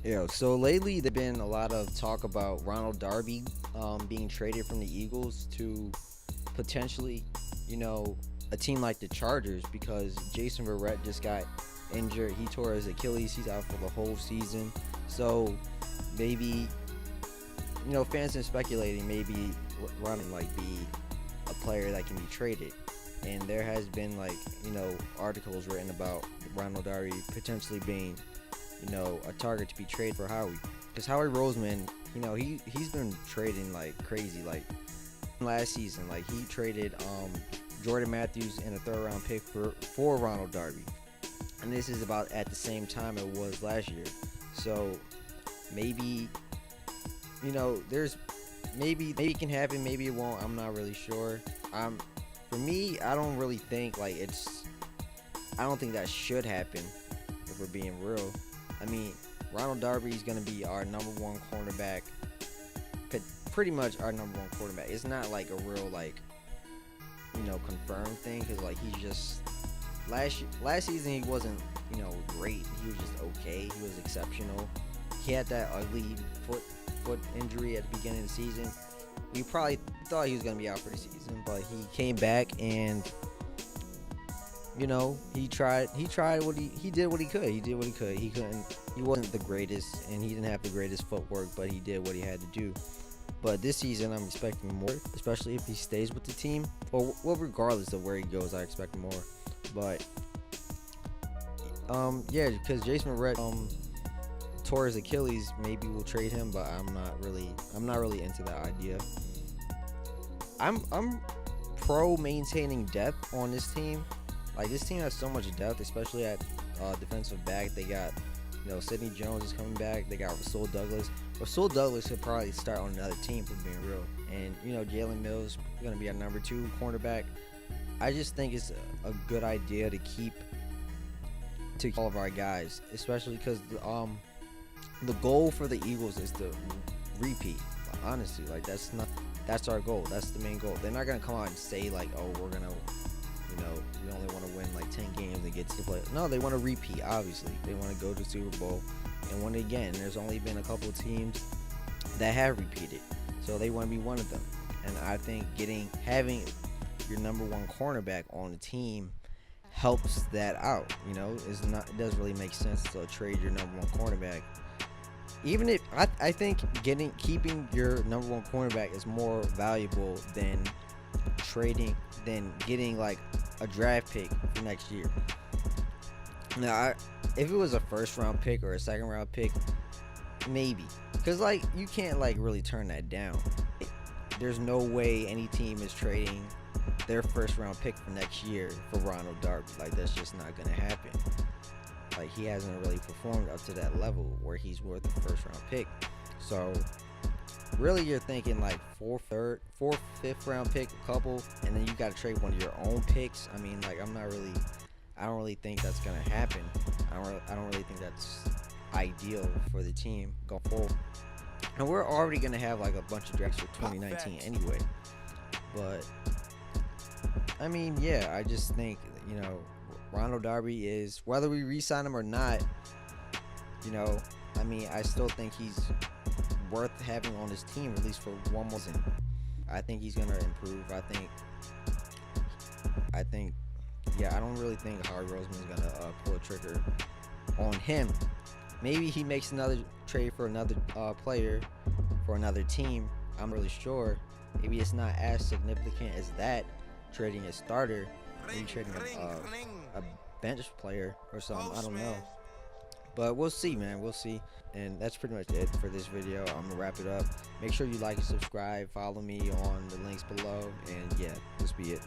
Yeah, so lately there's been a lot of talk about Ronald Darby being traded from the Eagles to potentially, you know, a team like the Chargers because Jason Verrett just got injured. He tore his Achilles. He's out for the whole season. So maybe, fans are speculating maybe Ronald like be a player that can be traded. And there has been articles written about Ronald Darby potentially being a target to be traded for Howie. Because Howie Roseman, he's been trading like crazy. Like last season, like he traded Jordan Matthews and a third round pick for Ronald Darby. And this is about at the same time it was last year. So maybe there's maybe it can happen, maybe it won't. I'm not really sure. For me, I don't really think I don't think that should happen if we're being real. I mean, Ronald Darby is going to be our number one cornerback, pretty much our number one quarterback. It's not like a real confirmed thing because he's just last season he wasn't great. He was just okay. He was exceptional. He had that ugly foot injury at the beginning of the season. We probably thought he was going to be out for the season, but he came back and he tried what he did what he could. He wasn't the greatest and he didn't have the greatest footwork, but he did what he had to do. But this season I'm expecting more, especially if he stays with the team. Well, regardless of where he goes, I expect more. But yeah, because Jason Verrett tore his Achilles, maybe we'll trade him, but I'm not really into that idea. I'm pro maintaining depth on this team. Like this team has so much depth, especially at defensive back. They got Sidney Jones is coming back. They got Rasul Douglas. Rasul Douglas could probably start on another team, for being real. And Jalen Mills is going to be our number 2 cornerback. I just think it's a good idea to keep all of our guys, especially because the goal for the Eagles is to repeat. Honestly, that's our goal. That's the main goal. They're not gonna come out and say oh, we're gonna, we only want to win 10 games and get to the play. No, they want to repeat. Obviously, they want to go to the Super Bowl and win again. There's only been a couple of teams that have repeated, so they want to be one of them. And I think having your number 1 cornerback on the team helps that out. It doesn't really make sense to trade your number 1 cornerback. Even if I think keeping your number 1 cornerback is more valuable than getting a draft pick for next year. Now, if it was a first round pick or a second round pick, maybe, because you can't really turn that down. There's no way any team is trading their first round pick for next year for Ronald Darby. That's just not gonna happen. He hasn't really performed up to that level where he's worth a first round pick. So really you're thinking fourth, fifth round pick, a couple, and then you got to trade one of your own picks. I mean, I don't really think that's gonna happen. I don't really think that's ideal for the team going forward. And we're already gonna have a bunch of drafts for 2019 anyway. But I mean, yeah, I just think Ronald Darby is, whether we re-sign him or not, I still think he's worth having on this team at least for one more season. I think he's gonna improve. I don't really think Howie Roseman is gonna pull a trigger on him. Maybe he makes another trade for another player for another team. I'm really sure. Maybe it's not as significant as that, trading a starter, maybe trading a bench player or something. I don't know. But we'll see, man. We'll see. And that's pretty much it for this video. I'm going to wrap it up. Make sure you like and subscribe. Follow me on the links below. And yeah, this be it.